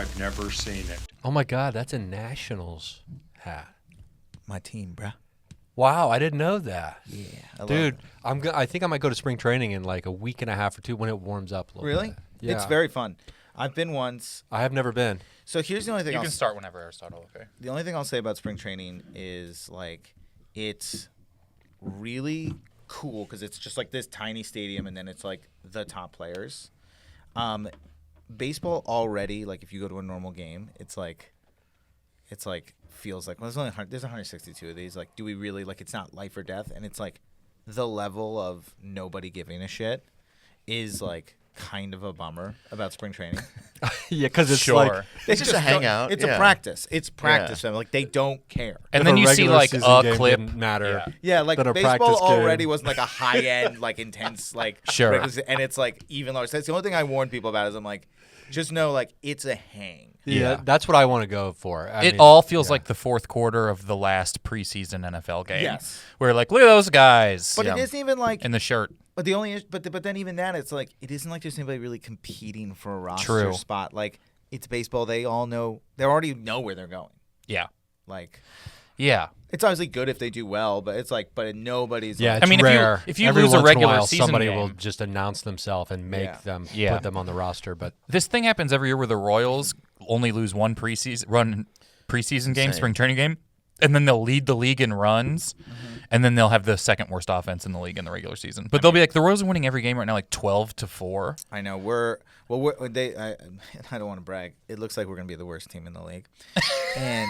I've never seen it. Oh my God, that's a Nationals hat. My team, bruh. Wow, I didn't know that. Yeah, Dude, I think I might go to spring training in like a week and a half or two when it warms up a little Really? bit. Yeah. It's very fun. I've been once. I have never been. So here's the only thing. You can start whenever, Aristotle. Okay. The only thing I'll say about spring training is like it's really cool because it's just like this tiny stadium and then it's like the top players. Baseball already, like if you go to a normal game, it's like feels like, well, there's 162 of these. Like, do we really, like, it's not life or death, and it's like the level of nobody giving a shit is like kind of a bummer about spring training. Yeah, because it's Sure. like It's just a hangout. It's a practice. It's practice. And like they don't care. And if then a you see regular like season a game clip. didn't matter. Yeah, like than a baseball practice game. already wasn't like a high end, like intense, like Sure. and it's like even large. That's the only thing I warn people about is I'm like, just know like it's a hang. Yeah, that's what I want to go for. I It mean, all feels like the fourth quarter of the last preseason NFL game. Yes. Where like, look at those guys. But it isn't even like. in the shirt. But the only, but then even that, it's like it isn't like there's anybody really competing for a roster True. spot. Like it's baseball. They all know. They already know where they're going. Yeah. Like Yeah. it's obviously good if they do well, but it's like, but nobody's. Yeah, like, it's I mean, rare. if you Every lose a once in regular while, season somebody game- will just announce themselves and make them Yeah. put them on the roster. But This thing happens every year where the Royals only lose one preseason game, Same. spring training game, and then they'll lead the league in runs, and then they'll have the second worst offense in the league in the regular season. But they'll be like, the Royals are winning every game right now, like 12-4. I know I don't want to brag. It looks like we're gonna be the worst team in the league, and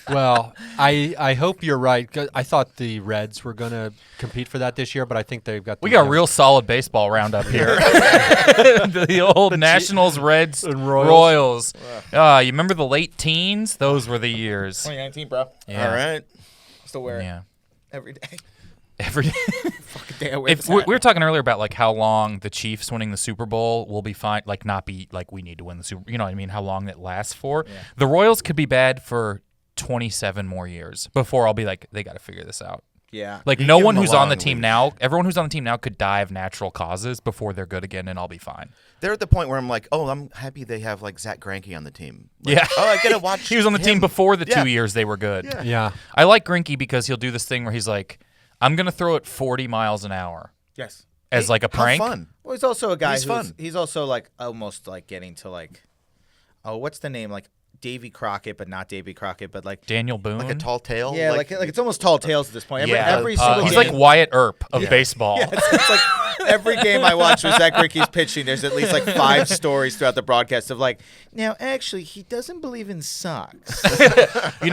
well, I hope you're right. 'Cause I thought the Reds were going to compete for that this year, but I think they've got. We got a real solid baseball roundup here. the old Nationals, Reds, and Royals. You remember the late teens? Those were the years. 2019, bro. Yeah. All right. Still wear it Yeah. every day. Every Fucking day I wear if this we hat. were talking earlier about like how long the Chiefs winning the Super Bowl will be fine, like not be like we need to win the Super. You know what I mean? How long that lasts for? Yeah. The Royals could be bad for 27 more years before I'll be like, they got to figure this out. Yeah. Like You no give one them a who's on the long team leash. now, everyone who's on the team now could die of natural causes before they're good again, and I'll be fine. They're at the point where I'm like, oh, I'm happy they have like Zach Greinke on the team. Like, Yeah. Oh, I get to watch. He was on the team him. before the Yeah. 2 years they were good. Yeah. Yeah. I like Greinke because he'll do this thing where he's like, I'm gonna throw it 40 miles an hour Yes. as like a How prank. fun. Well, he's also a guy He's who's fun. He's also like almost like getting to like, oh, what's the name? Like Davy Crockett, but not Davy Crockett, but like Daniel Boone. Like a tall tail. yeah, like it's almost tall tales at this point. Every single he's game, like Wyatt Earp of baseball. Yeah, it's like every game I watch with Zach Greinke's pitching, there's at least like 5 stories throughout the broadcast of like, now actually he doesn't believe in socks.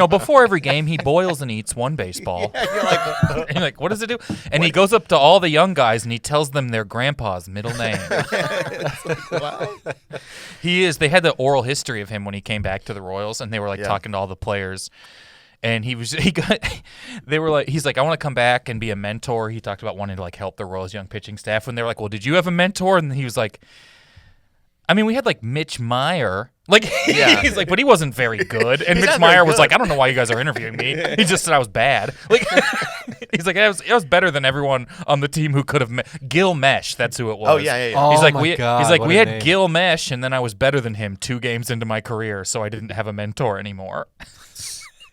Before every game, he boils and eats one baseball. Yeah, you're like, And you're like, what does it do? And he goes up to all the young guys and he tells them their grandpa's middle name. what? They had the oral history of him when he came back to the Royals, and they were like Yeah. talking to all the players. And he's like, I want to come back and be a mentor. He talked about wanting to like help the Royals young pitching staff. When they were like, well, did you have a mentor? And he was like, I mean, we had like Mitch Meyer. Like, Yeah. he's like, but he wasn't very good. And He's Mitch not very Meyer was good. like, I don't know why you guys are interviewing me. He just said I was bad. Like, he's like, I was better than everyone on the team who could have. Gil Mesh, that's who it was. Oh yeah. Oh, He's like, my God, he's like, what we a had name. Gil Mesh, and then I was better than him 2 games into my career, so I didn't have a mentor anymore.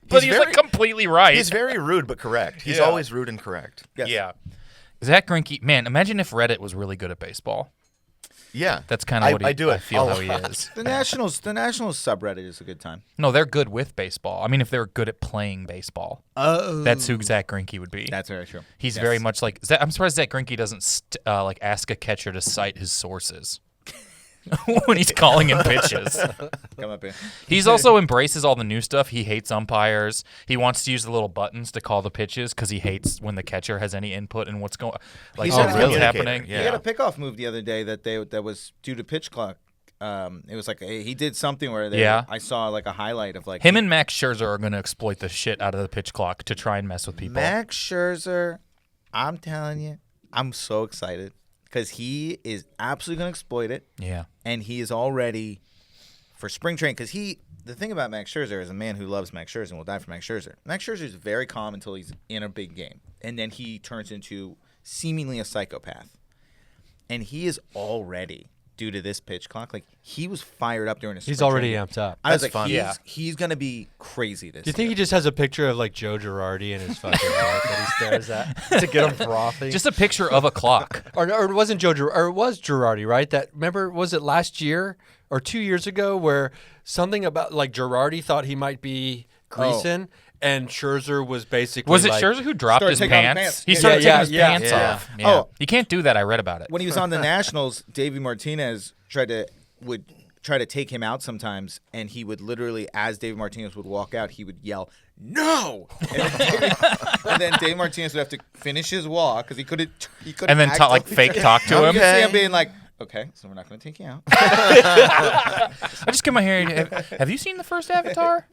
But he's like completely right. He's very rude but correct. He's Yeah. always rude and correct. Yes. Yeah. Zach Greinke, man, imagine if Reddit was really good at baseball. Yeah. That's kind of what I do I it feel a how he lot. is. The Nationals subreddit is a good time. No, they're good with baseball. I mean, if they were good at playing baseball, Oh, that's who Zach Greinke would be. That's very true. He's Yes. very much like I'm surprised Zach Greinke doesn't like ask a catcher to cite his sources when he's calling in pitches. Come up here. He's also embraces all the new stuff. He hates umpires. He wants to use the little buttons to call the pitches because he hates when the catcher has any input in what's going, like He's what's a really communicator, happening. yeah. He had a pickoff move the other day that was due to pitch clock. It was like he did something where I saw like a highlight of like Him and Max Scherzer are going to exploit the shit out of the pitch clock to try and mess with people. Max Scherzer. I'm telling you, I'm so excited because he is absolutely going to exploit it. Yeah. And he is all ready for spring training because the thing about Max Scherzer is a man who loves Max Scherzer and will die for Max Scherzer. Max Scherzer is very calm until he's in a big game, and then he turns into seemingly a psychopath. And he is all ready due to this pitch clock. Like he was fired up during his. He's spring already training. amped up. I was That's like, fun. he's gonna be crazy this. Do you think year. he just has a picture of like Joe Girardi in his fucking mouth that he stares at to get him frothy? Just a picture of a clock. Or it wasn't or it was Girardi, right? That remember, was it last year or 2 years ago where something about like Girardi thought he might be Greason and Scherzer was basically Was it like, Scherzer who dropped Started his taking off his pants? pants. He Yeah, started yeah, taking his yeah, pants yeah. off. Yeah. Oh. You can't do that. I read about it. when he was on the Nationals, Davey Martinez would try to take him out sometimes, and he would literally, as Davey Martinez would walk out, he would yell, "No!" And then Davey Martinez would have to finish his walk because he couldn't. And then like fake talk to You him. could see him being like, "Okay, so we're not going to take you out." I just come out here. And, have you seen the first Avatar?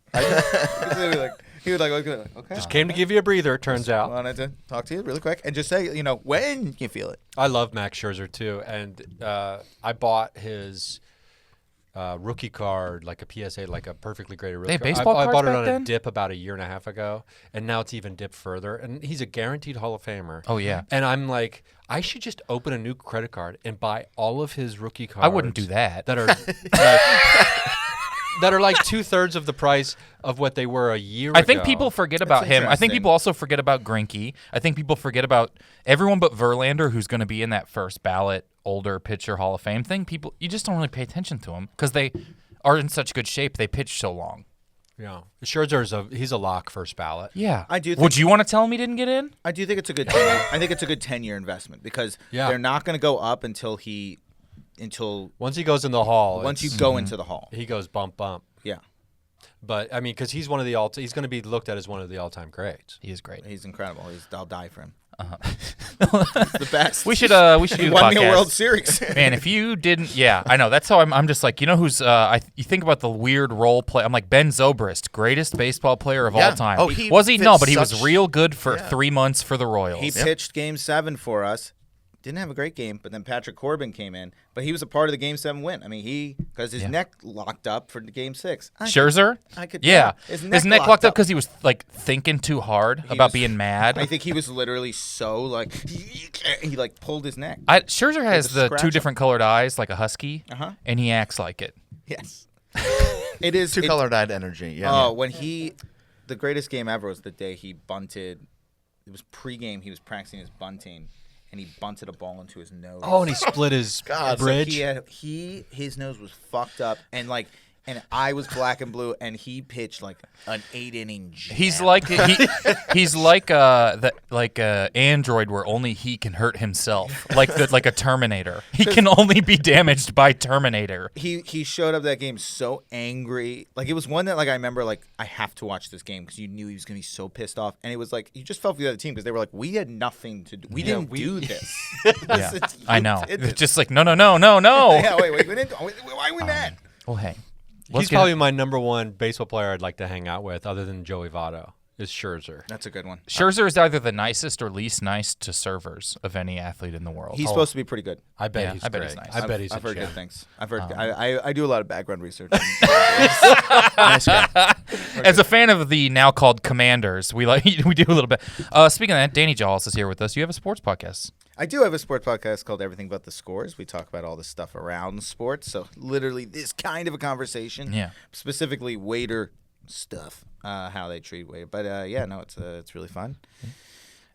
He would like, okay. just came to give you a breather, it turns I out. wanted to talk to you really quick and just say, when you feel it. I love Max Scherzer too, and I bought his rookie card, like a PSA, like a perfectly graded rookie They had card. baseball I cards bought it back on then? a dip about a year and a half ago, and now it's even dipped further. And he's a guaranteed Hall of Famer. Oh, yeah. And I'm like, I should just open a new credit card and buy all of his rookie cards. I wouldn't do that. That are that are like 2/3 of the price of what they were a year ago. I think people forget about him. I think interesting. people also forget about Greinke. I think people forget about everyone but Verlander, who's going to be in that first ballot older pitcher Hall of Fame thing. People, you just don't really pay attention to them because they are in such good shape. They pitch so long. Yeah, Scherzer's he's a lock first ballot. Yeah. I do Would think- you want to tell him he didn't get in? I do think it's a good 10 I think it's a good 10-year investment because Yeah. they're not going to go up until Once he goes in the hall, once you it's- go into the hall. he goes bump bump. Yeah. But I mean, because he's one of the he's going to be looked at as one of the all-time greats. He is great. He's incredible. I'll die for him. He's the best. We should do the Won me a podcast. World Series. Man, if you didn't, yeah, I know. That's how I'm just like, who's, you think about the weird role play. I'm like, Ben Zobrist, greatest baseball player of Yeah. all time. Oh, he was he? No, fits but he was such- real good for Yeah. 3 months for the Royals. He pitched Game 7 for us. Didn't have a great game, but then Patrick Corbin came in. But he was a part of the Game 7 win. I mean, because his neck locked up for the Game 6. Scherzer? I could- yeah. yeah. His neck locked up because he was like thinking too hard about was- being mad. I think he was literally so like he like pulled his neck. Scherzer has to the scratch two him. different colored eyes like a husky, and he acts like it. Yes. It is Two color-dyed energy. Yeah. Oh, when the greatest game ever was the day he bunted. It was pregame. He was practicing his bunting, and he bunted a ball into his nose. Oh, and he split his So bridge. his nose was fucked up, and and I was black and blue, and he pitched like an 8-inning jam. He's like he's like Android where only he can hurt himself, like a Terminator. He can only be damaged by Terminator. He showed up that game so angry. Like it was one that like I remember like I have to watch this game because you knew he was gonna be so pissed off, and it was like you just felt for the other team because they were like we had nothing to do. We didn't do this. Yeah, It's- I know. it's- It's just like no. Yeah, wait, we didn't. Why are we mad? Well, hey, He's probably my number one baseball player I'd like to hang out with, other than Joey Votto, is Scherzer. That's a good one. Scherzer is either the nicest or least nice to servers of any athlete in the world. He's supposed to be pretty good. I bet Yeah, he's I bet great. he's nice. I bet he's I've a heard gem. good things. I've heard. I do a lot of background research. Nice guy. As a fan of the now called Commanders, we do a little bit. Speaking of that, Danny Jolles is here with us. You have a sports podcast. I do have a sports podcast called Everything But the Scores. We talk about all the stuff around sports. So literally this kind of a conversation. Yeah. Specifically waiter stuff, how they treat waiter. But no, it's really fun.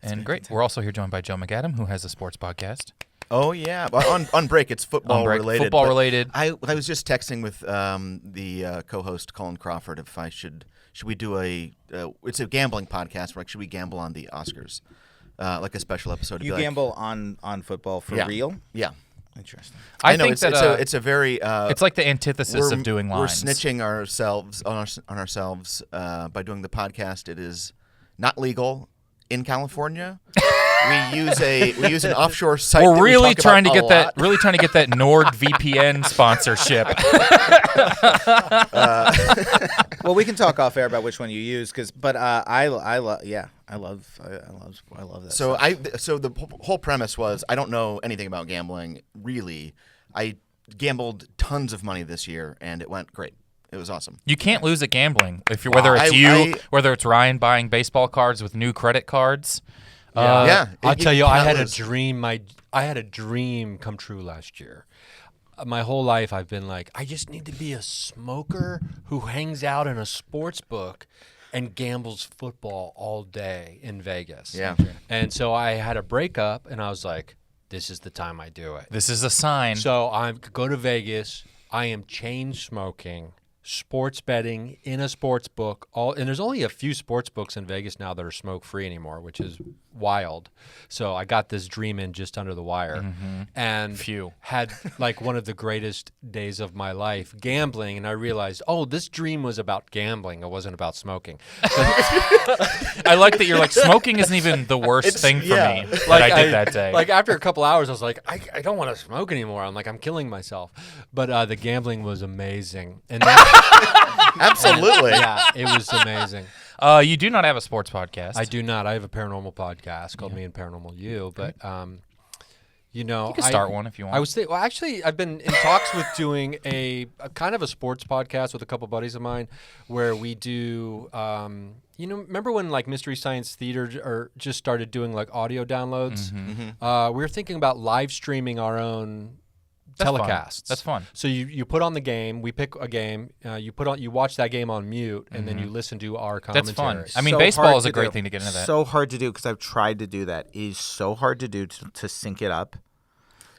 And great. We're also here joined by Joe McAdam, who has a sports podcast. Oh yeah, well, on break it's football On break, related. football but related. I was just texting with the co-host Colin Crawford if I should we do it's a gambling podcast. Like should we gamble on the Oscars, like a special episode? to You be like- gamble on football for Yeah. real? Yeah, Interesting. I know think it's that it's a very it's like the antithesis of doing lines. We're snitching ourselves on ourselves by doing the podcast. It is not legal in California. we use an offshore site. We're that we really talk trying to about get a lot. really trying to get that NordVPN sponsorship. Well, we can talk off air about which one you use, but I love that. So stuff. so the whole premise was I don't know anything about gambling really. I gambled tons of money this year and it went great. It was awesome. You can't lose at gambling. If you're whether it's whether it's Ryan buying baseball cards with new credit cards. Yeah, I'll tell you, I cannot had a lose. dream. I had a dream come true last year. my whole life I've been like, I just need to be a smoker who hangs out in a sports book and gambles football all day in Vegas. Yeah. And so I had a breakup, and I was like, this is the time I do it. This is a sign. So I go to Vegas. I am chain smoking, sports betting in a sports book. And there's only a few sports books in Vegas now that are smoke free anymore, which is wild. So I got this dream in just under the wire, and had like one of the greatest days of my life gambling. And I realized, oh, this dream was about gambling. It wasn't about smoking. I like that you're like, smoking isn't even the worst thing for me that I did that day. Like after a couple hours, I was like, I don't want to smoke anymore. I'm like, I'm killing myself. But the gambling was amazing. And Absolutely. yeah, it was amazing. You do not have a sports podcast. I do not. I have a paranormal podcast called Me and Paranormal You. But, you know, You can start one if you want. I was well, actually, I've been in talks with doing a kind of a sports podcast with a couple buddies of mine, where we do. You know, remember when like Mystery Science Theater just started doing like audio downloads? We were thinking about live streaming our own telecasts. That's fun. So you put on the game. We pick a game. You watch that game on mute, and then you listen to our commentary. That's fun. I mean, baseball is a great thing to get into that. So hard to do because I've tried to do that. It is so hard to do to sync it up.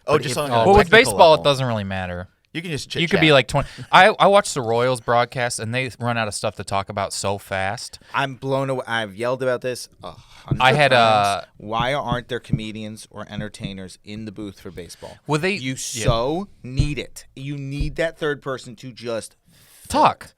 Oh, just on a Well, with technical baseball, level. it doesn't really matter. You can just chit-chat. You could be like 20. I watched the Royals broadcast, and they run out of stuff to talk about so fast. I'm blown away. I've yelled about this 100 I had, times. Why aren't there comedians or entertainers in the booth for baseball? Well, You so need it. You need that third person to just talk.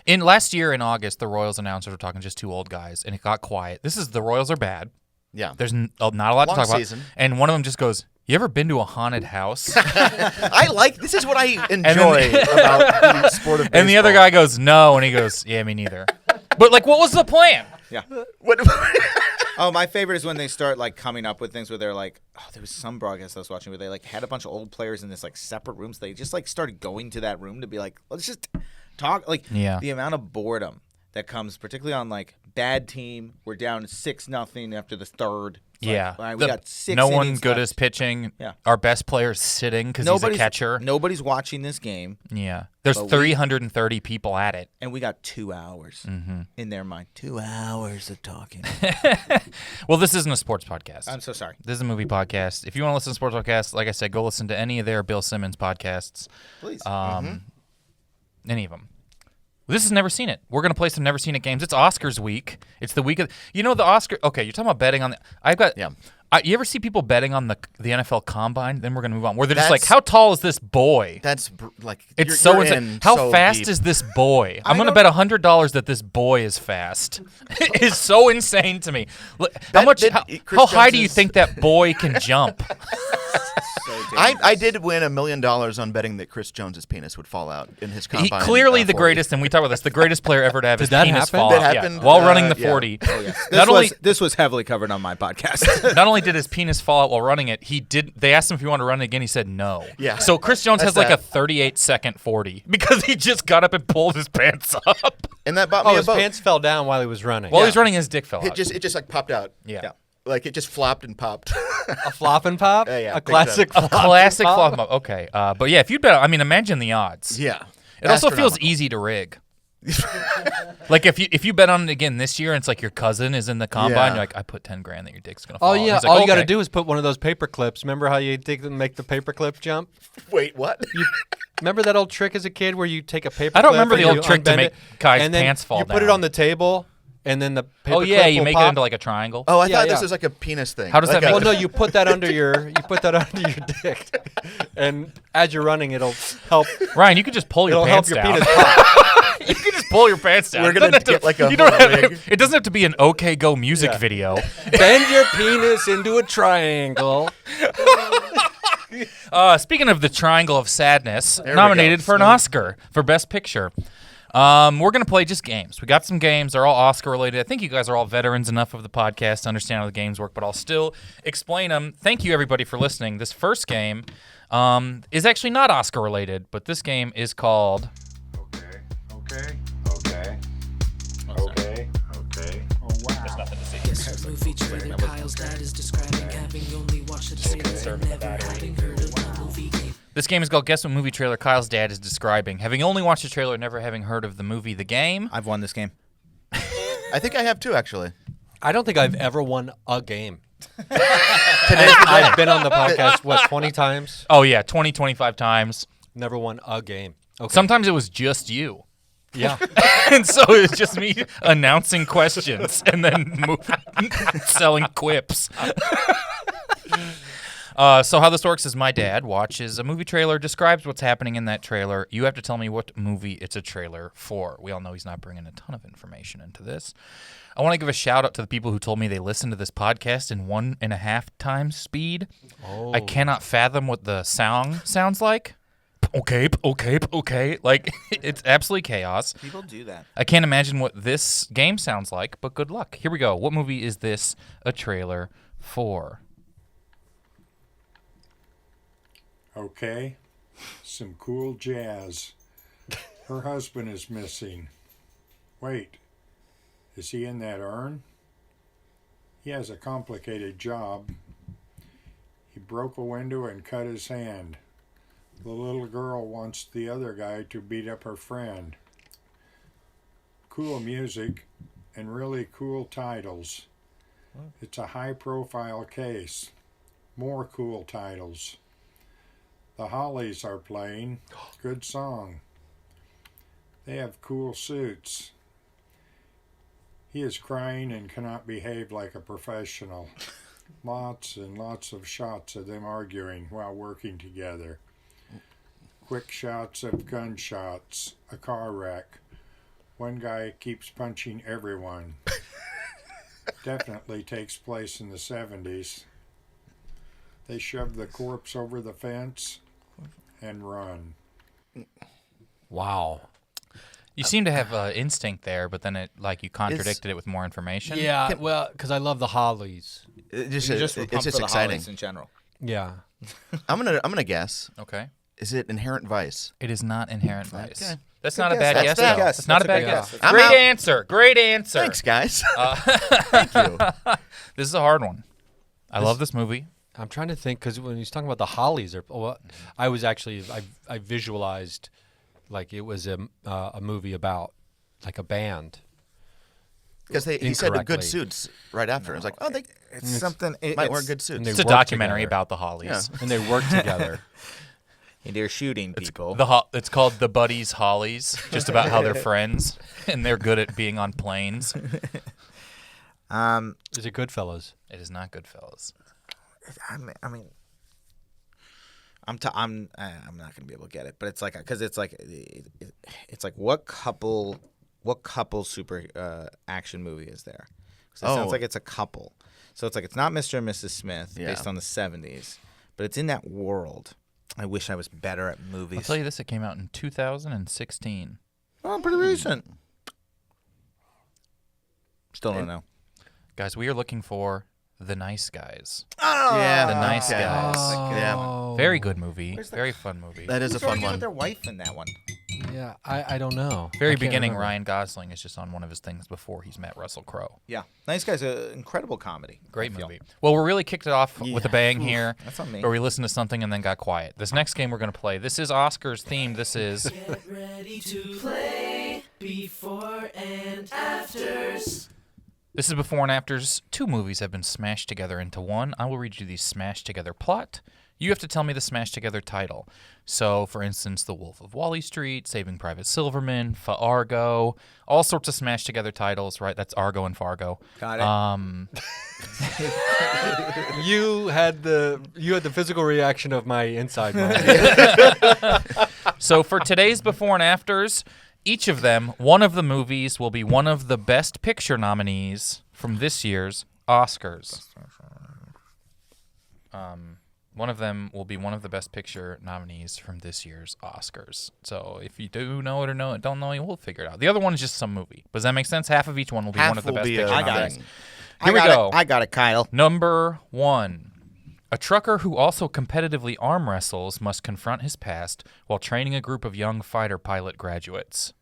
In Last year in August, the Royals announcers were talking just two old guys, and it got quiet. The Royals are bad. Yeah. There's not a lot to Long talk season. about. And one of them just goes, "You ever been to a haunted house?" This is what I enjoy about the sport of baseball. And the other guy goes, "No," and he goes, "Yeah, me neither." But like, what was the plan? Yeah. What? Oh, my favorite is when they start like coming up with things where they're like, there was some broadcast I was watching where they like had a bunch of old players in this like separate room. So they just like started going to that room to be like, let's just talk. Like the amount of boredom that comes, particularly on like bad team, we're down 6-0 after the third. It's Yeah. like, all right, we got 6 no one innings good left. as pitching. Yeah. Our best player's sitting because he's a catcher. Nobody's watching this game, Yeah. There's But 330 people at it. and we got 2 hours in their mind. 2 hours of talking. Well, this isn't a sports podcast. I'm so sorry. This is a movie podcast. If you want to listen to sports podcasts, like I said, go listen to any of their Bill Simmons podcasts. Please. Any of them. This has never seen it. We're going to play some never seen it games. It's Oscars week. It's the week of the Oscar. Okay, you're talking about betting on the. I've got. Yeah. You ever see people betting on the NFL Combine? Then we're going to move on. Where they're just That's- like, "How tall is this boy?" That's like It's you're so in insane. How so fast deep. is this boy? I'm going to bet $100 that this boy is fast. It is so insane to me. Look, how Chris high do you Jones's- think that boy can jump? I did win $1 million on betting that Chris Jones's penis would fall out in his He combine. clearly the 40. greatest, and we talk about this, the greatest player ever to have his that penis happen? fall That out. happened, While running the yeah. 40. Oh, this was heavily covered on my podcast. Not only did his penis fall out while running it, they asked him if he wanted to run it again. He said no. Yeah. So Chris Jones has That's like a that. 38-second 40 because he just got up and pulled his pants up. And that bought me Oh, a his boat. pants fell down while he was running. While he was running, his dick fell It out. just like popped out. Yeah. Like it just flopped and popped. A flop and pop? Yeah, A big classic time. A flop classic and flop. pop? Okay. But yeah, if you bet, I mean, imagine the odds. Yeah. It also feels Astronomical. easy to rig. Like if you bet on it again this year and it's like your cousin is in the combine, Yeah. you're like, I put $10,000 that your dick's gonna fall. Oh yeah, He's like, all you got to "Okay." do is put one of those paper clips. Remember how you make the paper clip jump? Wait, what? Remember that old trick as a kid where you take a paper I don't clip remember and the old you trick to unbend make it, guys' and then pants fall you put it down. on the table, and then the paper Oh yeah, clip you will make pop. it into like a triangle. Oh, I Yeah, thought this yeah. was like a penis thing. How does Like that make Well, no, you put that under your dick, and as you're running, it'll help. Ryan, you could just pull your It'll help pants your down. penis pop. You can just pull your pants down. We're It gonna doesn't have get like a you don't whole have- rig. It doesn't have to be an OK Go music video. Bend your penis into a triangle. Speaking of the Triangle of Sadness, we nominated go. for an Oscar for Best Picture. We're going to play just games. We got some games. They're all Oscar related. I think you guys are all veterans enough of the podcast to understand how the games work, but I'll still explain them. Thank you, everybody, for listening. This first game is actually not Oscar related, but this game is called... There's nothing to see. Guess what movie trailer Kyle's dad is describing, having only watched the trailer and never having heard of the movie game. This game is called Guess What Movie Trailer Kyle's Dad is Describing. Having only watched the trailer, never having heard of the movie The Game. I've won this game. I think I have too, actually. I don't think I've ever won a game. I've been on the podcast, 20 times? Oh, yeah, 20, 25 times. Never won a game. Okay. Sometimes it was just you. Yeah. And so it was just me announcing questions and then selling quips. So how this works is my dad watches a movie trailer, describes what's happening in that trailer. You have to tell me what movie it's a trailer for. We all know he's not bringing a ton of information into this. I want to give a shout out to the people who told me they listened to this podcast in 1.5 times speed. Oh. I cannot fathom what the sound sounds like. Okay. Like, it's absolutely chaos. People do that. I can't imagine what this game sounds like, but good luck. Here we go. What movie is this a trailer for? Okay, some cool jazz. Her husband is missing. Wait, is he in that urn? He has a complicated job. He broke a window and cut his hand. The little girl wants the other guy to beat up her friend. Cool music and really cool titles. It's a high-profile case. More cool titles. The Hollies are playing. Good song. They have cool suits. He is crying and cannot behave like a professional. Lots and lots of shots of them arguing while working together. Quick shots of gunshots. A car wreck. One guy keeps punching everyone. Definitely takes place in the 70s. They shove the corpse over the fence and run. Wow. You seem to have instinct there, but then you contradicted it with more information. Yeah, well, because I love the Hollies. It's You're just pumped it's just for the exciting. Hollies in general. Yeah. I'm gonna guess. Okay. Is it Inherent Vice? It is not Inherent Vice. Okay. That's Good not a guess. bad That's guess. a good though. guess. It's not a That's a bad good guess. guess. I'm Great out. answer. Great answer. Thanks, guys. Thank you. This is a hard one. I love this movie. I'm trying to think because when he's talking about the Hollies, I was actually I visualized like it was a movie about like a band. Because he said Incorrectly. good suits right after. I was like, oh, they It's something. might wear good suits. and they It's a work documentary together. about the Hollies. Yeah. And they work together. And they're shooting people. It's called The Buddies Hollies, just about how they're friends and they're good at being on planes. Is it Goodfellas? It is not Goodfellas. I'm not gonna be able to get it, but it's like because it's like what couple super action movie is there? 'Cause it sounds like it's a couple, so it's like it's not Mr. and Mrs. Smith based on the 70s, but it's in that world. I wish I was better at movies. I'll tell you this: it came out in 2016. Oh, pretty recent. Still don't know. Guys, we are looking for The Nice Guys. yeah, The Nice okay. Guys. Yeah, Very good movie. Very fun movie. that is a Who's fun arguing with one. their wife in that one? Yeah, I don't know. Very I can't beginning, remember. Ryan Gosling is just on one of his things before he's met Russell Crowe. Yeah, Nice Guys, an incredible comedy. Great I feel. movie. Well, we really kicked it off with a bang here, That's on me. where we listened to something and then got quiet. This next game we're going to play, this is Oscars themed. This is Get ready to play before and afters. This is before and afters. Two movies have been smashed together into one. I will read you the smashed together plot. You have to tell me the smashed together title. So, for instance, The Wolf of Wall Street, Saving Private Silverman, Fargo, all sorts of smashed together titles, right? That's Argo and Fargo. Got it. You had the physical reaction of my inside mind. So for today's before and afters, each of them, one of the movies will be one of the Best Picture nominees from this year's Oscars. One of them will be one of the Best Picture nominees from this year's Oscars. So if you do know it or don't know it, we'll figure it out. The other one is just some movie. Does that make sense? Half of each one will be Half one of the will Best be Picture a nominees. thing. Here we go. I got it, Kyle. Number 1. A trucker who also competitively arm wrestles must confront his past while training a group of young fighter pilot graduates.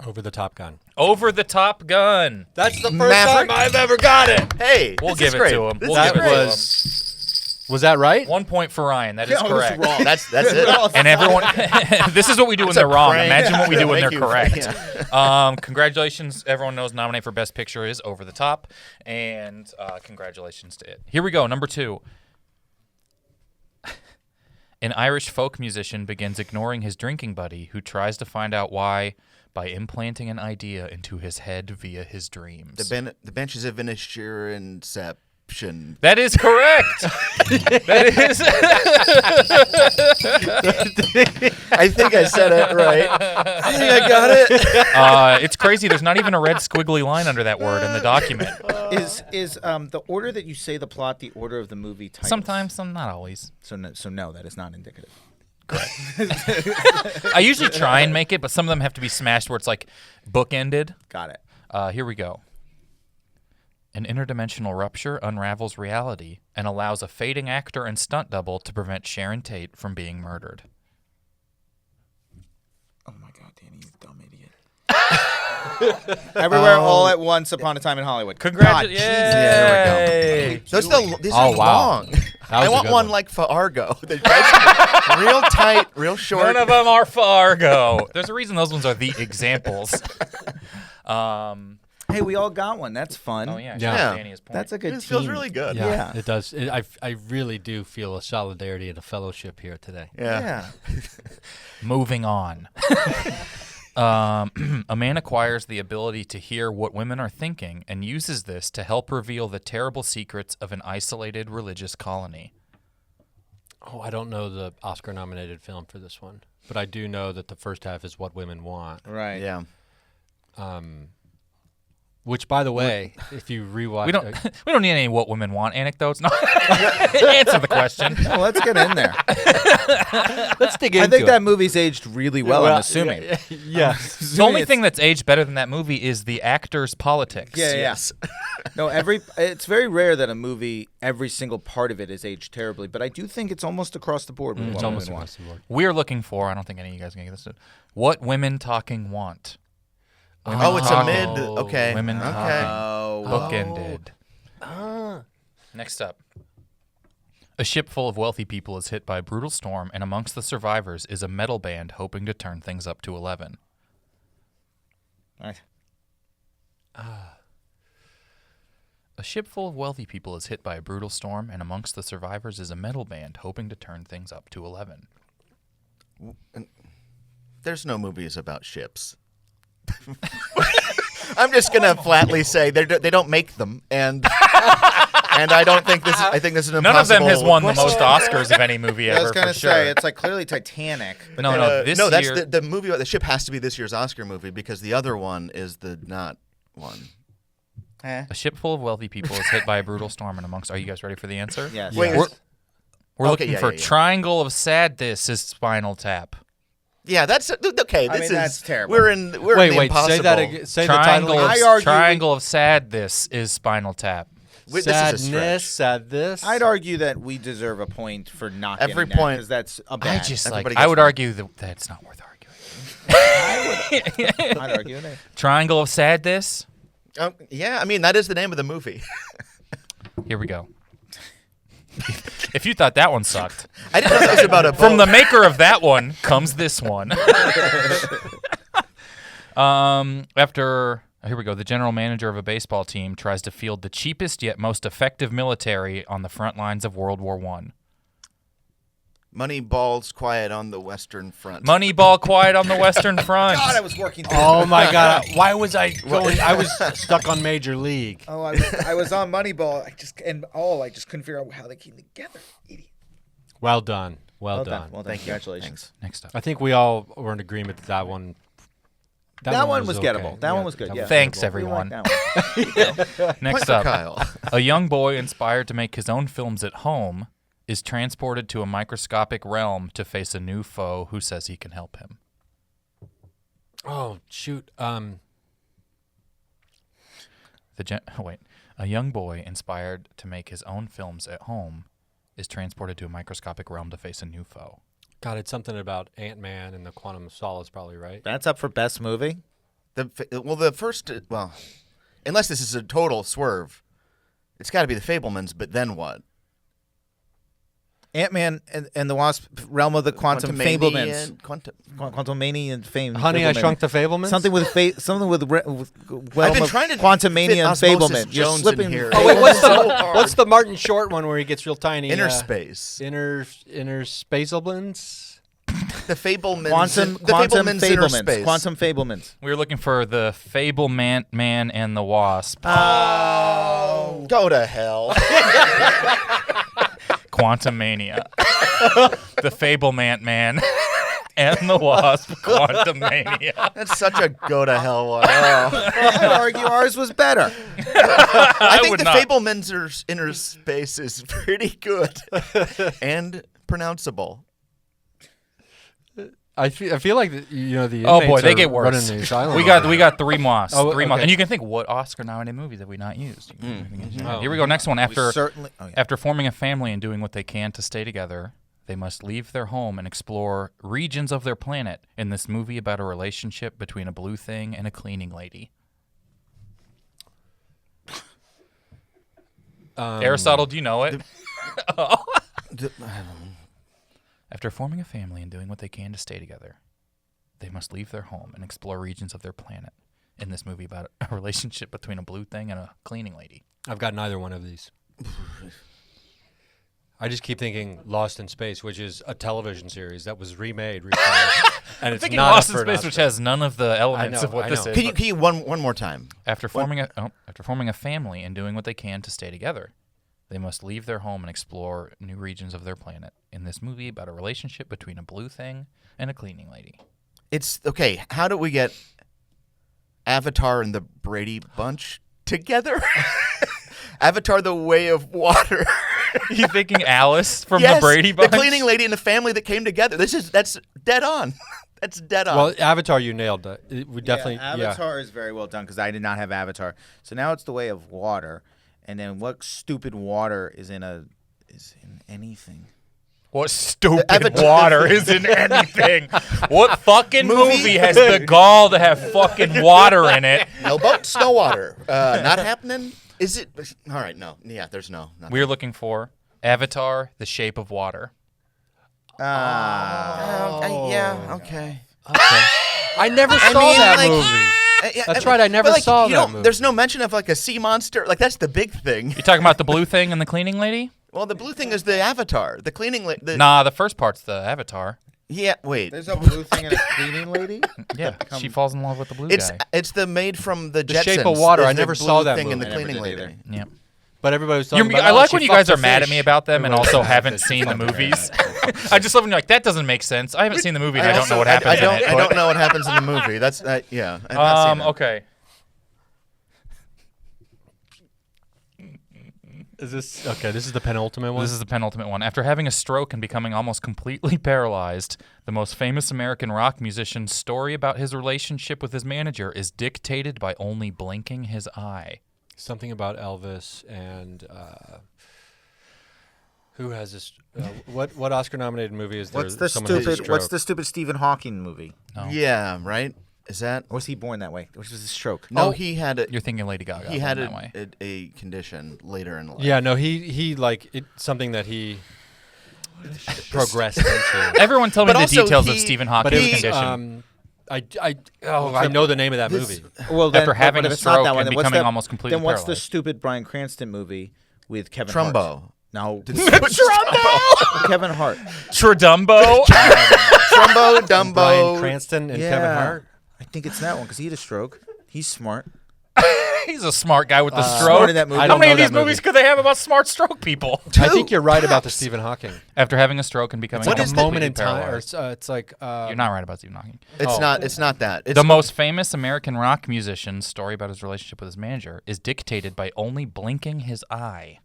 Over the Top Gun. Over the Top Gun. That's the first Maverick. time I've ever got it. Hey, We'll this is give it great. to him. This We'll is give it great. to him. was Was that right? 1 point for Ryan. That is No, it was correct. wrong. That's it. And everyone, this is what we do when they're wrong. prank. Imagine what we do when they're Thank you. correct. Congratulations. Everyone knows nominate for Best Picture is Over the Top. And congratulations to it. Here we go. Number 2. An Irish folk musician begins ignoring his drinking buddy, who tries to find out why by implanting an idea into his head via his dreams. The Benches of Inisherin That is correct. That is. I think I said it right. I think I got it. It's crazy. There's not even a red squiggly line under that word in the document. Is the order that you say the plot the order of the movie title? Sometimes, some not always. So no, that is not indicative. I usually try and make it, but some of them have to be smashed where it's like bookended. Got it. Here we go. An interdimensional rupture unravels reality and allows a fading actor and stunt double to prevent Sharon Tate from being murdered. Oh my God, Danny, you dumb idiot. Everywhere, all at once, upon a time in Hollywood. Congratulations! Yeah, there we go. These are long. I want one like Fargo. Real tight, real short. None of them are Fargo. There's a reason those ones are the examples. Hey, we all got one. That's fun. Oh yeah, Yeah. shout out Danny his point. That's a good This team. feels really good. Yeah. It does. I really do feel a solidarity and a fellowship here today. Yeah. Moving on. A man acquires the ability to hear what women are thinking and uses this to help reveal the terrible secrets of an isolated religious colony. Oh, I don't know the Oscar-nominated film for this one, but I do know that the first half is What Women Want. Right. Yeah. Which, by the way, if you rewatch, We don't need any what women want anecdotes. No. Answer the question. Well, let's get in there. let's dig I into think it. that movie's aged really well, I'm assuming. Yeah. The only thing that's aged better than that movie is the actor's politics. Yeah. No, it's very rare that a movie, every single part of it is aged terribly, but I do think it's almost across the board. With It's what almost women across the board. We're looking for, I don't think any of you guys can get this, what women talking want. Oh, it's a talking. mid. Okay. Women Okay. talking. Bookended. Next up. A ship full of wealthy people is hit by a brutal storm, and amongst the survivors is a metal band hoping to turn things up to 11. Right. A ship full of wealthy people is hit by a brutal storm, and amongst the survivors is a metal band hoping to turn things up to 11. There's no movies about ships. I'm just gonna flatly say they don't make them, and I don't think this. I think this is an None of them has impossible won the question. most Oscars of any movie ever. I was going to say it's like clearly Titanic. But No, this no, that's year. the movie. The ship has to be this year's Oscar movie because the other one is the not one. A ship full of wealthy people is hit by a brutal storm, and amongst. Are you guys ready for the answer? Yes. Wait, We're Okay, looking yeah, for yeah. Triangle of Sadness is Spinal Tap. Yeah, that's okay. I This mean, is that's terrible. We're in the Wait, impossible. say that again. Say Triangle the of, title. I argue Triangle of Sadness is Spinal Tap. This is a Sadness, stretch. sadness. I'd argue that we deserve a point for not Every getting point- because that's a I bad. just Everybody I gets would one. argue that it's not worth arguing. I'd argue that. Triangle of Sadness. Yeah, I mean that is the name of the movie. Here we go. If you thought that one sucked, I didn't know that was about a from the boat. maker of that one comes this one. Here we go. The general manager of a baseball team tries to field the cheapest yet most effective military on the front lines of World War I. Moneyball's quiet on the Western Front. Moneyball, quiet on the Western Front. God, I was working. Oh my God! Why was I going? I was stuck on Major League. Oh, I was on Moneyball. I just couldn't figure out how they came together. Idiot. Well done. Well done. Well done. Thank you. Congratulations. Next up. I think we all were in agreement that one. That one was okay. gettable. That one was good. that Yeah. Thanks, gettable. everyone. We like that one. Next Point for up. Kyle. A young boy inspired to make his own films at home is transported to a microscopic realm to face a new foe who says he can help him. Oh shoot! A young boy inspired to make his own films at home is transported to a microscopic realm to face a new foe. God, it's something about Ant-Man and the Quantum of Solace, probably right. That's up for best movie. The first unless this is a total swerve, it's got to be the Fabelmans. But then what? Ant-Man and the Wasp, realm of the quantum fablements. Quantumania and fame. Honey, I Shrunk the Fablements. Something with I've been trying to Quantumania and fit Osmosis Fablement. You're Jones in slipping. here. Oh wait, So hard. what's the Martin Short one where he gets real tiny? Inner space. Inner Spacelblins. The Fablemans. Quantum the Fablemans inner Fablements. space. Quantum Fablements. We were looking for the Fable Man and the Wasp. Oh, go to hell. Quantumania. The Fable Man and the Wasp. Quantumania. That's such a go to hell one. Oh. I'd argue ours was better. I think would the not. Fableman's inner space is pretty good and pronounceable. I feel like the Oh boy, inmates they are get worse. running the asylum. We got three moss. Oh, Three moss. okay. And you can think, what Oscar-nominated movies have we not used? Oh. Here we go. Next one. Certainly. Oh, yeah. After forming a family and doing what they can to stay together, they must leave their home and explore regions of their planet in this movie about a relationship between a blue thing and a cleaning lady. Aristotle, do you know it? After forming a family and doing what they can to stay together, they must leave their home and explore regions of their planet in this movie about a relationship between a blue thing and a cleaning lady. I've got neither one of these. I just keep thinking Lost in Space, which is a television series that was remade recently, and it's Thinking not Lost up in for an Space, Oscar. which has none of the elements know, of what I this know. is. Can you one more time? After forming a family and doing what they can to stay together, they must leave their home and explore new regions of their planet in this movie about a relationship between a blue thing and a cleaning lady. It's okay. How do we get Avatar and the Brady Bunch together? Avatar: The Way of Water. You thinking Alice from Yes, the Brady Bunch? the cleaning lady and the family that came together. That's dead on. That's dead on. Well, Avatar, you nailed that. We definitely, Avatar is very well done because I did not have Avatar. So now it's The Way of Water, and then what stupid water is in anything? What stupid Avatar- water is in anything? What fucking movie has the gall to have fucking water in it? No boats, no water. Not happening. Is it? All right. No. Yeah. There's no. Nothing. We're looking for Avatar: The Shape of Water. Yeah. Okay. I never saw that movie. That's right, I never but, like, saw you that don't- movie. There's no mention of like a sea monster. Like that's the big thing. You talking about the blue thing and the cleaning lady? Well, the blue thing is the Avatar. The cleaning lady. Nah, the first part's the Avatar. Yeah. Wait. There's a blue thing and a cleaning lady. Yeah, she falls in love with the blue It's guy. it's the maid from the Jetsons. Shape of Water. is I the never blue saw that thing and the movie. I cleaning never did lady. Yeah. But everybody was talking about I like she when you guys fucked are a mad at fish. me about them and Everybody also was haven't fucked a seen the fish. movies. I just love when you're like, that doesn't make sense. I haven't seen the movie and I don't know what happens I don't. in it. I don't know what happens in the movie. That's yeah. I've not seen it. Okay. Is this okay? This is the penultimate one. This is the penultimate one. After having a stroke and becoming almost completely paralyzed, the most famous American rock musician's story about his relationship with his manager is dictated by only blinking his eye. Something about Elvis and who has this? What Oscar-nominated movie is there? What's the someone has a stupid? What's stroke? the stupid Stephen Hawking movie? No. Yeah. Right. Is that? Or was he born that way? Which was a stroke? No. Oh. He had a. You're thinking Lady Gaga. He had that way. a condition later in life. Yeah, no, he like something that he progressed into. Everyone tell me But the also details of he- Stephen But Hawking's it was, condition. I know the name of that movie. Well, then, After having but a if it's not stroke that one, and then what's becoming the- almost completely Then what's the paralyzed. stupid Bryan Cranston movie with Kevin Hart? Trumbo. No. Trumbo! Kevin Hart. Trudumbo? Trumbo, Dumbo. Bryan Cranston and Kevin Yeah. Hart. I think it's that one because he had a stroke. He's smart. He's a smart guy with the Smart stroke. in that movie. I How don't many know of these that movie. movies could they have about smart stroke people? I think you're right about the Stephen Hawking. After having a stroke and becoming It's like almost a moment in completely time, or paralyzed. it's like You're not right about Stephen Hawking. It's not. It's not that. It's The most famous American rock musician's story about his relationship with his manager is dictated by only blinking his eye.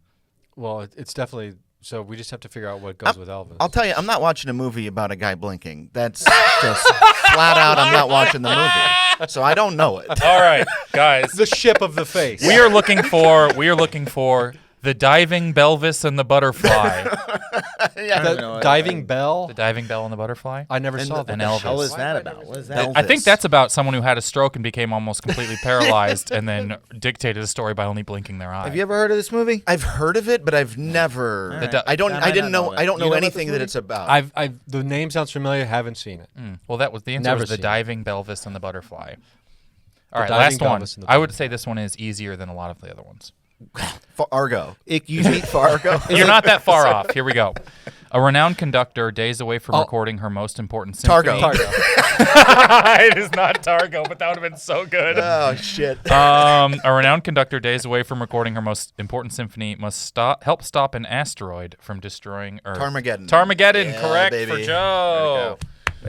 Well, it's definitely. So we just have to figure out what goes with Elvis. I'll tell you, I'm not watching a movie about a guy blinking. That's just flat out. I'm not watching the movie, so I don't know it. All right, guys. the ship of the face. We are looking for The Diving Belvis and the Butterfly. The diving bell. The Diving Bell and the Butterfly. I never saw that. And What the hell Elvis. is that about? What is that? I think that's about someone who had a stroke and became almost completely paralyzed and then dictated a story by only blinking their eye. Have you ever heard of this movie? I've heard of it, but I've never. All right. I don't. I I might didn't not know. know it. I don't You know know about anything this that movie? it's about. I've the name sounds familiar. Haven't seen it. Well, that was the answer. Never Was the seen it. Diving Belvis and the Butterfly. All right, Diving last one. Belvis and the I would say this one is easier than a lot of the other ones. Fargo. You meet Fargo. You're not that far off. Here we go. A renowned conductor, days away from recording her most important symphony. Targo. It is not Targo, but that would have been so good. Oh shit. A renowned conductor, days away from recording her most important symphony, must help stop an asteroid from destroying Earth. Tarmageddon. Tarmageddon, Yeah, correct baby. for Joe.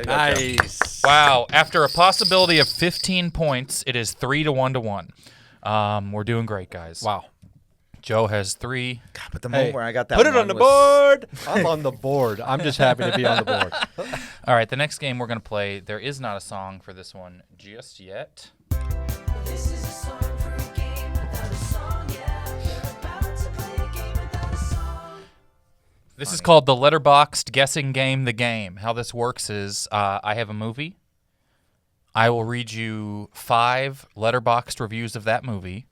Nice. Wow. After a possibility of 15 points, it is 3 to 1 to 1. We're doing great, guys. Wow. Joe has 3. But the moment where I got that Put it one on the was- board. I'm on the board. I'm just happy to be on the board. All right, the next game we're going to play, there is not a song for this one just yet. This is a song for a game without a song, yeah. We're about to play a game without a song. This is called the Letterboxd Guessing Game, the game. How this works is I have a movie. I will read you 5 Letterboxd reviews of that movie.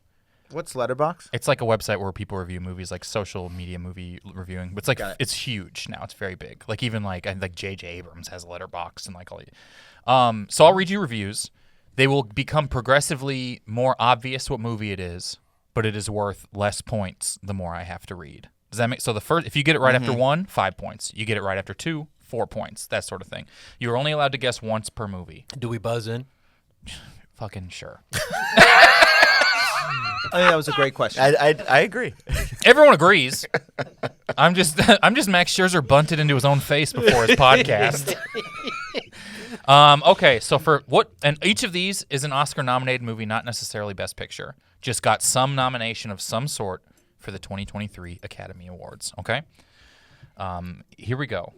What's Letterbox? It's like a website where people review movies, like social media movie reviewing. But it's like Got it. it's huge now. It's very big. Like even like I think J.J. Abrams has a Letterboxd and like all. So I'll read you reviews. They will become progressively more obvious what movie it is, but it is worth less points the more I have to read. Does that make so? The first, if you get it right after 1, 5 points. You get it right after 2, 4 points. That sort of thing. You're only allowed to guess once per movie. Do we buzz in? Fucking sure. I think that was a great question. I agree. Everyone agrees. I'm just Max Scherzer bunted into his own face before his podcast. Okay, so for what, and each of these is an Oscar-nominated movie, not necessarily Best Picture. Just got some nomination of some sort for the 2023 Academy Awards. Okay, here we go.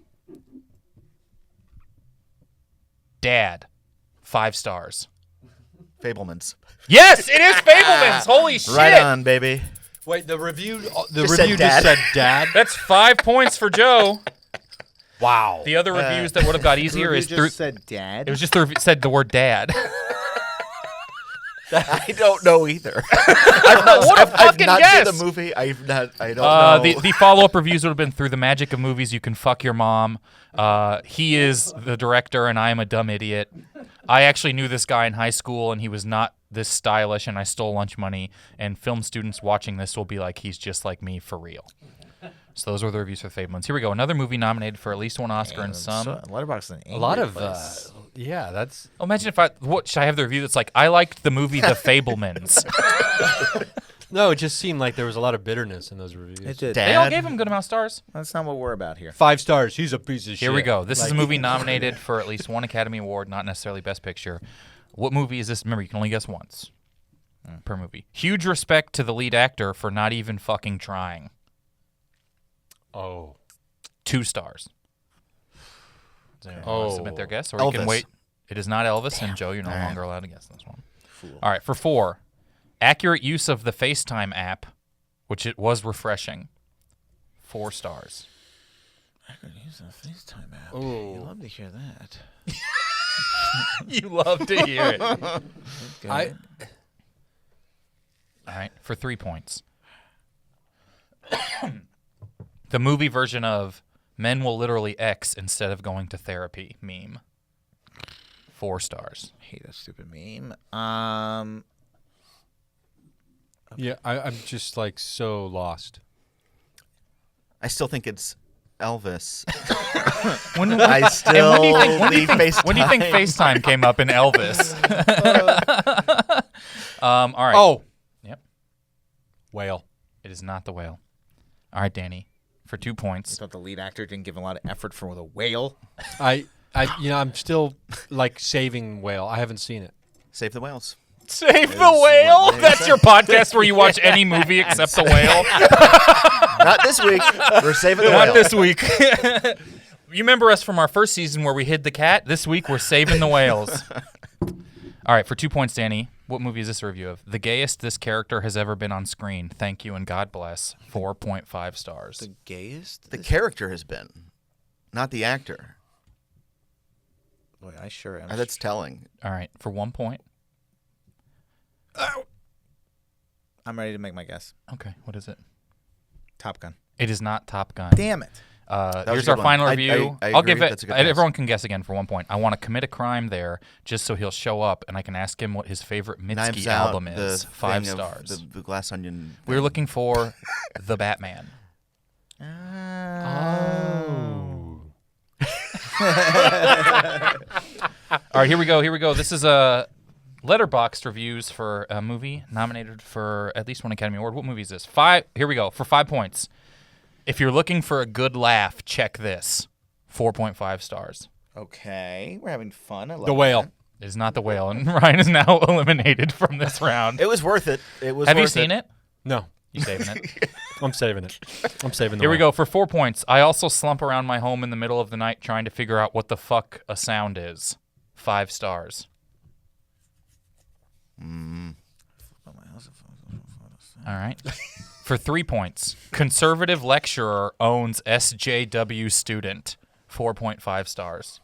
Dad, 5 stars. Fablemans. Yes, it is Fablemans. Holy shit! Right on, baby. Wait, the review. Just said just said dad. That's 5 points for Joe. Wow. The other reviews that would have got easier is just through. said dad. It was just said the word dad. I don't know either. What a fucking not guess! seen the movie. I've not. I don't know. The follow-up reviews would have been through the magic of movies. You can fuck your mom. He is the director, and I am a dumb idiot. I actually knew this guy in high school, and he was not this stylish, and I stole lunch money. And film students watching this will be like, he's just like me for real. So those were the reviews for Fablemans. Here we go. Another movie nominated for at least 1 Oscar and some. Letterbox is an A lot angry of. place. Yeah, that's. Oh, imagine if should I have the review that's like, I liked the movie The Fablemans. No, it just seemed like there was a lot of bitterness in those reviews. It did. They all Dad? gave him good amount of stars. That's not what we're about here. 5 stars. He's a piece of shit. Here we go. This is Like- a movie nominated for at least 1 Academy Award, not necessarily Best Picture. What movie is this? Remember, you can only guess once per movie. Huge respect to the lead actor for not even fucking trying. Oh. 2 stars. Does anyone want to submit their guess? Or you can Elvis. wait. It is not Elvis, and Joe, you're no longer allowed to guess this one. All right, for 4. Accurate use of the FaceTime app, which it was refreshing. 4 stars. I could use a FaceTime app. Ooh. You love to hear that. You love to hear it. All I. right, for 3 points. The movie version of Men Will Literally X instead of going to therapy meme. 4 stars. hate that stupid meme. Yeah, I'm just like so lost. I still think it's Elvis. When, I still when do you think leave FaceTime. when do you think FaceTime came up in Elvis? All right. Oh. Yep. Whale. It is not the whale. All right, Danny, for 2 I points. thought the lead actor didn't give a lot of effort for the whale. I'm still like saving Whale. I haven't seen it. Save the whales. Save the whale. That's your podcast where you watch any movie except the whale. Not this week. We're saving the Not whale. this week. You remember us from our first season where we hid the cat? This week we're saving the whales. All right, for 2 points, Danny. What movie is this a review of? The gayest this character has ever been on screen. Thank you and God bless. 4.5 stars. The gayest? The character has been, not the actor. Boy, I sure am. That's telling. All right, for 1 point. I'm ready to make my guess. Okay, what is it? Top Gun. It is not Top Gun. Damn it. was Here's a our good one. final I review. agree. I'll give it. That's a good guess. Everyone can guess again for 1 point. I want to commit a crime there, just so he'll show up and I can ask him what his favorite Mitski Knives Out, album is. the 5 thing of stars. The glass onion. We're looking for the Batman. Oh. All right, here we go. This is a Letterboxd reviews for a movie nominated for at least one Academy Award. What movie is this? 5. Here we go for 5 points. If you're looking for a good laugh, check this. 4.5 stars. Okay, we're having fun. I love The Whale. that. It is not The Whale, and Ryan is now eliminated from this round. It was worth it. It was. Have you worth seen it? No, You saving it? I'm saving it. I'm saving the Here we whale. go for 4 points. I also slump around my home in the middle of the night trying to figure out what the fuck a sound is. 5 stars. All right. For 3 points, conservative lecturer owns SJW student. 4.5 stars.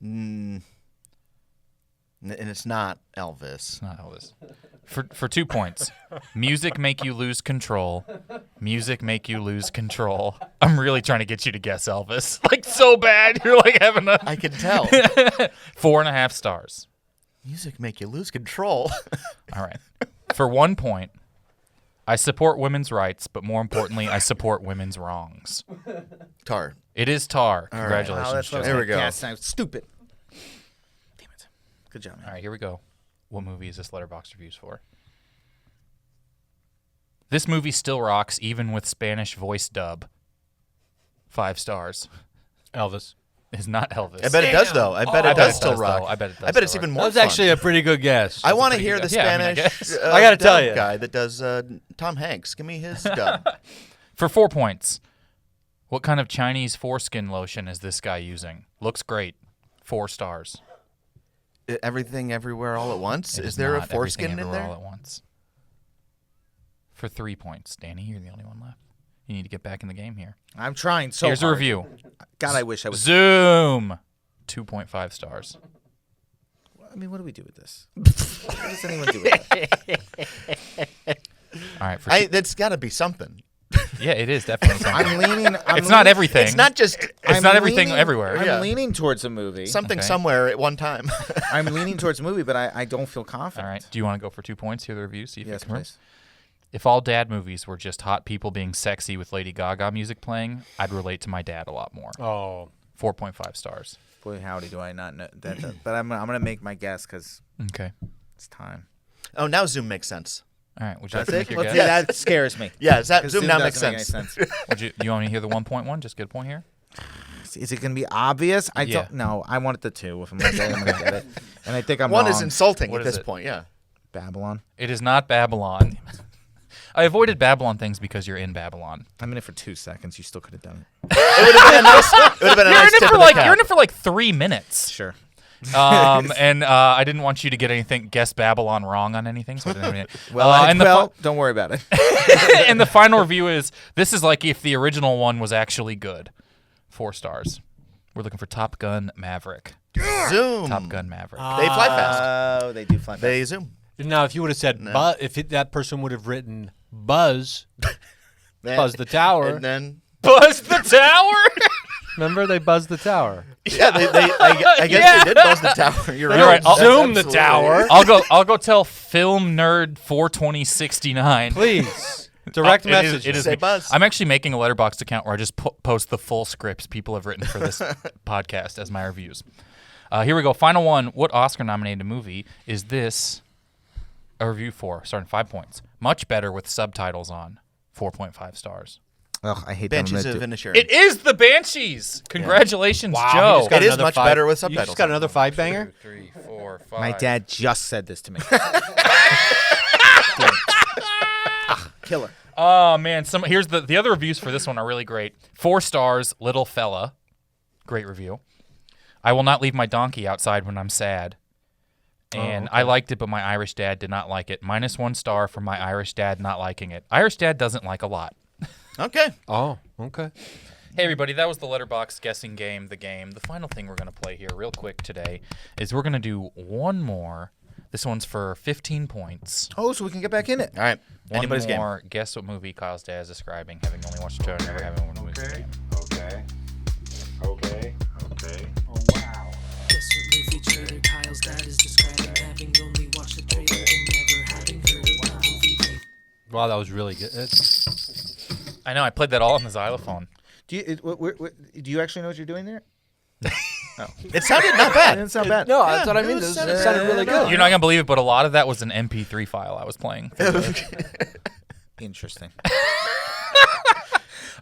And it's not Elvis. Not Elvis. For 2 points, music make you lose control. Music make you lose control. I'm really trying to get you to guess Elvis. Like so bad. You're like having a I can tell. 4.5 stars. Music make you lose control. All right. For 1 point, I support women's rights, but more importantly, I support women's wrongs. Tar. It is Tar. right. Congratulations, Oh, that's what I Joe. was There we gonna go. guess. I'm stupid. Damn it. Good job, man. All right, here we go. What movie is this Letterboxd reviews for? This movie still rocks, even with Spanish voice dub. 5 stars. Elvis. Is not Elvis. I bet it does though. I bet I it bet does it still does, rock. though. I bet it does I bet it's still even rock. more. That was fun. actually a pretty good guess. I want to pretty hear good the guess. Yeah, I mean, I Spanish. guess. I gotta tell dub you. guy that does Tom Hanks. Give me his dub. For 4 points, what kind of Chinese foreskin lotion is this guy using? Looks great. 4 stars. Everything, everywhere, all at once. It Is there a not foreskin everything in everywhere there? all at once. For 3 points, Danny, you're the only one left. You need to get back in the game here. I'm trying so Here's a hard. review. God, I wish I was. Zoom. 2.5 stars. I mean, what do we do with this? What does anyone do with that? All right. For That's got to be something. yeah, it is definitely something. I'm leaning. It's not everything. It's not just It's not everything everywhere. I'm Yeah. leaning towards a movie. something Okay. somewhere at one time. I'm leaning towards a movie, but I don't feel confident. All right. Do you want to go for 2 points? Hear the review. See if Yes, it confirms. please. If all dad movies were just hot people being sexy with Lady Gaga music playing, I'd relate to my dad a lot more. Oh. 4.5 stars. Boy, howdy, do I not know that? But I'm gonna make my guess because Okay. it's time. Oh, now Zoom makes sense. All right. Would you like That's to it? make your Let's guess? do Yeah, that scares me. Yeah, that 'Cause Zoom now makes doesn't make sense. any Do you want me to hear the 1.1? Just get a point here. Is it gonna be obvious? I Yeah. don't know. I wanted the 2. If I'm gonna say I'm gonna get it, and I think I'm One wrong. is insulting What at is this it? point. Yeah. Babylon. It is not Babylon. I avoided Babylon things because you're in Babylon. I'm in it for 2 seconds. You still could have done it. It would have been a nice. It would have been a You're nice in it tip for of the like cap. 3 minutes. Sure. And I didn't want you to get anything guess Babylon wrong on anything. So I didn't have any, Well, and the don't worry about it. and the final review is this is like if the original one was actually good. 4 stars. We're looking for Top Gun Maverick. Zoom. Top Gun Maverick. They fly fast. Oh, they do fly fast. They zoom. Now, if you would have said, that person would have written Buzz, Man. Buzz the tower. And then Buzz the tower. Remember, they buzzed the tower. yeah, I guess they did buzz the tower. You're right. You're right. I'll- That's Zoom the absolutely- tower. I'll go tell Film Nerd 42069. Please. Direct It is- message. it is Say me. Buzz. I'm actually making a Letterboxd account where I just post the full scripts people have written for this podcast as my reviews. Here we go. Final one. What Oscar-nominated movie is this a review for? Starting 5 points. Much better with subtitles on. 4.5 stars. Ugh, I hate that I'm Banshees gonna of do- Inisherin. It is the Banshees. Congratulations, Wow, he Joe. just got It is another much 5 better with You subtitles. just got another 5-banger? 3, 4, 5. My dad just said this to me. Killer. Oh man, here's the other reviews for this one are really great. 4 stars, Little Fella. Great review. I will not leave my donkey outside when I'm sad. And I liked it, but my Irish dad did not like it. -1 star for my Irish dad not liking it. Irish dad doesn't like a lot. Okay. Oh, okay. Hey, everybody, that was the Letterboxd guessing game, the game. The final thing we're going to play here real quick today is we're going to do one more. This one's for 15 points. Oh, so we can get back in it. All right. One Anybody's game. more. Guess what movie Kyle's dad is describing, having only watched the trailer, never having one movie. Okay. Oh, wow. Guess what movie trailer Kyle's dad is describing, having only watched the trailer and never having heard of the movie. Wow, that was really good. I know. I played that all on the xylophone. Do you actually know what you're doing there? It sounded not It bad. didn't sound bad. No, that's what I mean. it It was- sounded really good. You're not going to believe it, but a lot of that was an MP3 file I was playing. Interesting.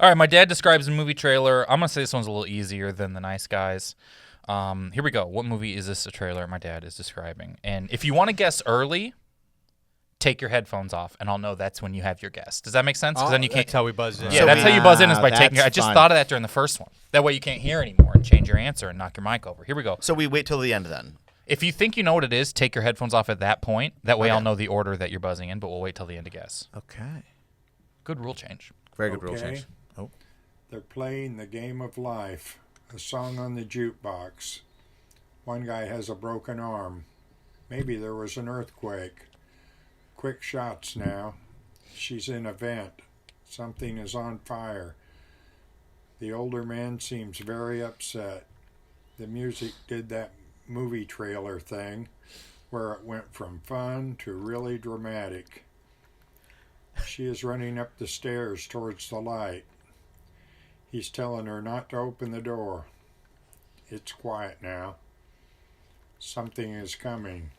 All right, my dad describes a movie trailer. I'm going to say this one's a little easier than The Nice Guys. Here we go. What movie is this a trailer my dad is describing? And if you want to guess early, take your headphones off, and I'll know that's when you have your guess. Does that make sense? Because then you can't. That's how we buzz in. Yeah, So that's how you buzz in is by That's taking. I just fun. thought of that during the first one. That way you can't hear anymore and change your answer and knock your mic over. Here we go. So we wait till the end then. If you think you know what it is, take your headphones off at that point. That way Okay. I'll know the order that you're buzzing in, but we'll wait till the end to guess. Okay. Good rule change. Very good rule Okay. change. Oh. They're playing the game of life, a song on the jukebox. One guy has a broken arm. Maybe there was an earthquake. Quick shots now. She's in a vent. Something is on fire. The older man seems very upset. The music did that movie trailer thing where it went from fun to really dramatic. She is running up the stairs towards the light. He's telling her not to open the door. It's quiet now. Something is coming.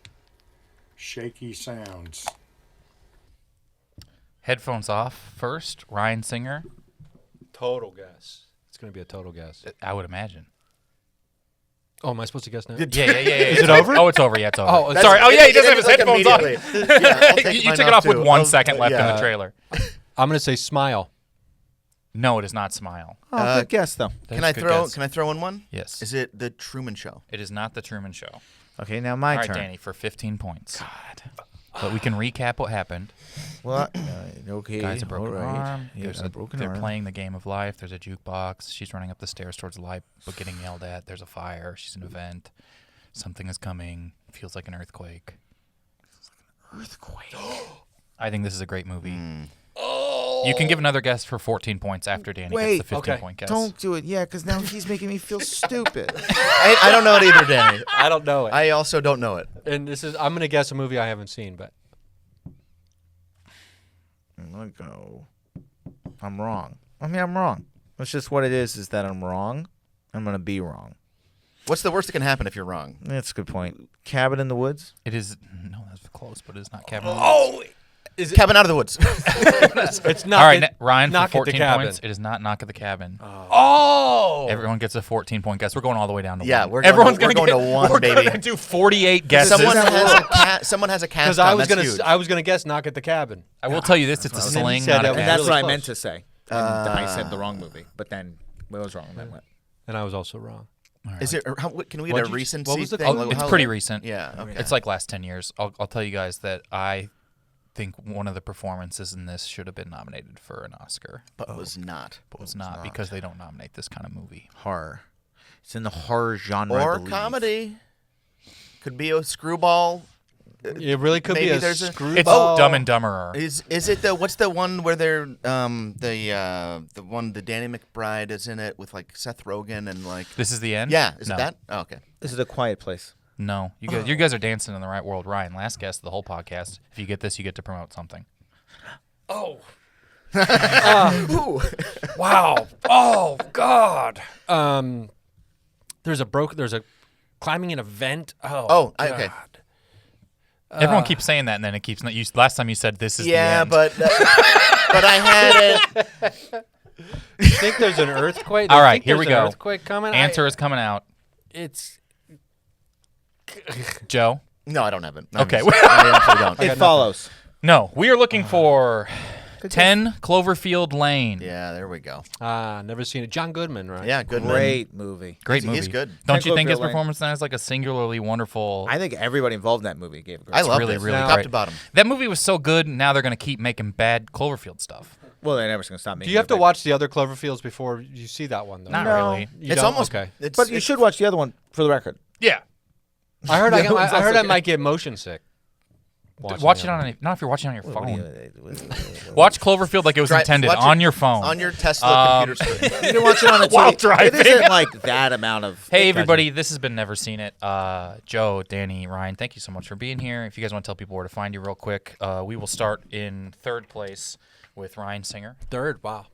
Shaky sounds. Headphones off first. Ryan Singer. Total guess. It's going to be a total guess. I would imagine. Oh, am I supposed to guess now? Yeah. Is it over? Oh, it's over. Yeah, it's over. Oh, sorry. Oh, yeah, he doesn't have his Like headphones on. immediately. Yeah, I'll take You mine took it off with too. 1 second left in yeah. the trailer. I'm going to say Smile. No, it is not Smile. Oh, good guess though. That Can is I a good throw? guess. Can I throw in one? Yes. Is it the Truman Show? It is not the Truman Show. Okay, now my All right, turn. Danny, for 15 points. God. But we can recap what happened. Well, okay. Guy's a broken all right. arm. Yeah, There's a broken they're arm. playing the game of life. There's a jukebox. She's running up the stairs towards the light, but getting yelled at. There's a fire. She's in a vent. Something is coming. Feels like an earthquake. Earthquake. I think this is a great movie. You can give another guess for 14 points after Danny Wait, gets the 15 okay. point guess. Don't do it. Yeah, because now he's making me feel stupid. I don't know it either, Danny. I don't know it. I also don't know it. And I'm going to guess a movie I haven't seen, but I'm gonna go. I'm wrong. I mean, I'm wrong. It's just what it is that I'm wrong. I'm gonna be wrong. What's the worst that can happen if you're wrong? That's a good point. Cabin in the Woods. It is no, that's close, but it's not Cabin. Oh, is it Cabin Out of the Woods? it's not. All right, Ryan, Knock for at the 14 Cabin. points. It is not Knock at the Cabin. Oh! Everyone gets a 14 point guess. We're going all the way down to Yeah, one. we're going Everyone's to- we're gonna going get, to one, we're baby. gonna do 48 guesses. Someone has a cast. Because on. I was That's going huge. to I was going to guess Knock at the Cabin. I will tell you this: it's a And then he sling, said not a that And was guess. that's really what I close. meant to say. And I said the wrong movie, but then I was wrong. Then what? And I was also wrong. Is it? Or can we get What'd a you- recency what was the- thing? oh, Like, It's how- pretty recent. Yeah. Okay. It's like last 10 years. I'll tell you guys that I think one of the performances in this should have been nominated for an Oscar, but was not. but was not because they don't nominate this kind of movie. Horror. It's in the horror genre. I Or believe. comedy. Could be a screwball. It really could Maybe be a there's a- screwball. It's Dumb and Dumberer. Is it the what's the one where they're the one the Danny McBride is in it with like Seth Rogen and like This is the end? yeah is No. it that? Oh, okay. This is a quiet place. No. You guys are dancing in the right world. Ryan, last guess of the whole podcast. If you get this, you get to promote something. Oh. Wow. Oh God. There's a climbing an event. Oh. Oh, okay. God. Everyone keeps saying that, and then it keeps. Last time you said this is Yeah, the end. but I had it. You think there's an earthquake? All You right, think here we there's an go. Earthquake coming. Answer is coming out. It's Joe? No, I don't have it. Okay. I actually don't. It follows. No, we are looking for 10 Cloverfield Lane. Yeah, there we go. Never seen it. John Goodman, right? Yeah, good. Great movie. Great He's- movie. he's good. Don't 10 you think his Cloverfield Lane. performance in that is like a singularly wonderful? I think everybody involved in that movie gave it. I love really, it. really top great. to bottom. That movie was so good. Now they're going to keep making bad Cloverfield stuff. Well, they're never going to stop making. Do you have it, to but- watch the other Cloverfields before you see that one, though? Not No. really. You It's don't? almost. Okay. It's, But you should watch the other one for the record. Yeah. I heard Yeah, it's I heard I also- might get motion sick. Watch it on not if you're watching on your phone. Watch Cloverfield like it was Try- intended watch on it your phone. on your Tesla computer screen. You can watch it on a While TV. driving. It isn't like that amount of. Hey everybody, this has been Never Seen It. Joe, Danny, Ryan, thank you so much for being here. If you guys want to tell people where to find you real quick, we will start in third place with Ryan Singer. Third, wow.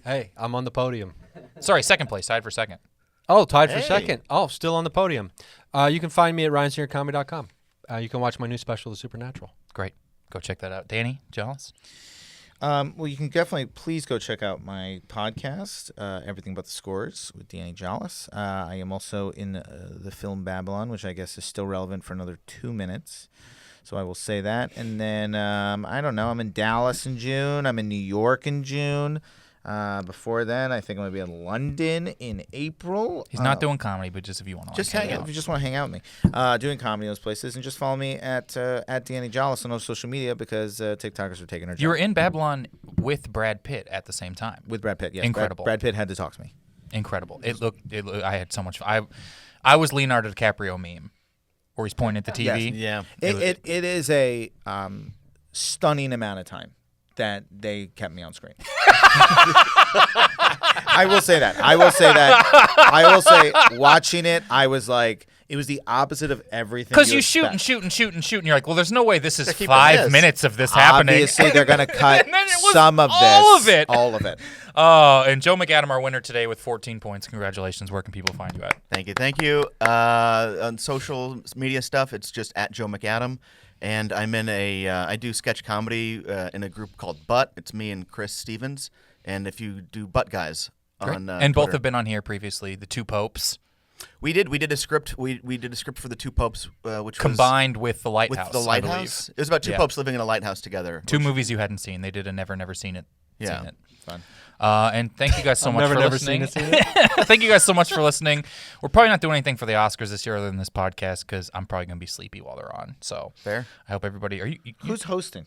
Hey, I'm on the podium. Sorry, second place, tied for second. Oh, tied for Hey. second. Oh, still on the podium. You can find me at ryansingercomedy.com. You can watch my new special, The Supernatural. Great. Go check that out. Danny Jolles. Well, you can definitely please go check out my podcast, Everything But the Scores with Danny Jolles. I am also in the film Babylon, which I guess is still relevant for another 2 minutes. So I will say that. And then, I don't know, I'm in Dallas in June. I'm in New York in June. Before then, I think I'm going to be in London in April. He's not doing comedy, but just if you want to Just like, hang Yeah, out. if you just want to hang out with me, doing comedy in those places, and just follow me at Danny Jolles on those social media because TikTokers are taking our job. You were in Babylon with Brad Pitt at the same time. With Brad Pitt, yes. Incredible. Brad Pitt had to talk to me. Incredible. It looked. I had so much fun. I was Leonardo DiCaprio meme, where he's pointing at the TV. Yeah. It is a stunning amount of time that they kept me on screen. I will say that. I will say, watching it, I was like, it was the opposite of everything. Because you shoot expect. and shoot and shoot and shoot, and you're like, well, there's no way this is keeping 5 this. minutes of this happening. Obviously, they're going to cut And then it was some of all this. of it. All of it. Oh, and Joe McAdam, our winner today with 14 points. Congratulations. Where can people find you at? Thank you. Thank you. On social media stuff, it's just at Joe McAdam. And I'm in I do sketch comedy in a group called Butt. It's me and Chris Stevens. And if you do Butt Guys on and both Twitter. have been on here previously. The Two Popes We did a script. We did a script for the Two Popes, which combined with The was Lighthouse. with the I believe. Lighthouse. It was about two Yeah. popes living in a lighthouse together. Two which- movies you hadn't seen. They did a Never Seen It. Yeah. Seen it. Fun. And thank you guys so much for never listening. seen it. Thank you guys so much for listening. We're probably not doing anything for the Oscars this year other than this podcast because I'm probably going to be sleepy while they're on. So Fair. I hope everybody. Are you Who's hosting?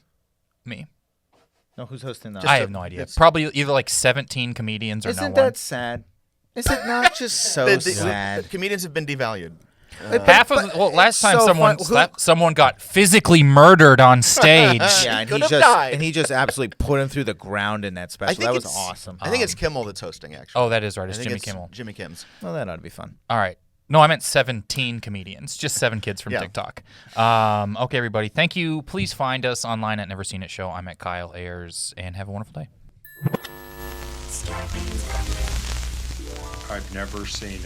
me? No, who's hosting that? I have no idea. Probably either like 17 comedians or Isn't no that one. sad? Is it not just so The sad? comedians have been devalued. Half of last time so someone got physically murdered on stage. Yeah, and could he have just died. and he just absolutely put him through the ground in that special. That was awesome. I think it's Kimmel that's hosting, actually. Oh, that is right. I It's think Jimmy it's Kimmel. Jimmy Kim's. Well, that ought to be fun. All right. No, I meant 17 comedians, just 7 kids from Yeah. TikTok. Okay, everybody. Thank you. Please find us online at Never Seen It Show. I'm at Kyle Ayers, and have a wonderful day. I've never seen it.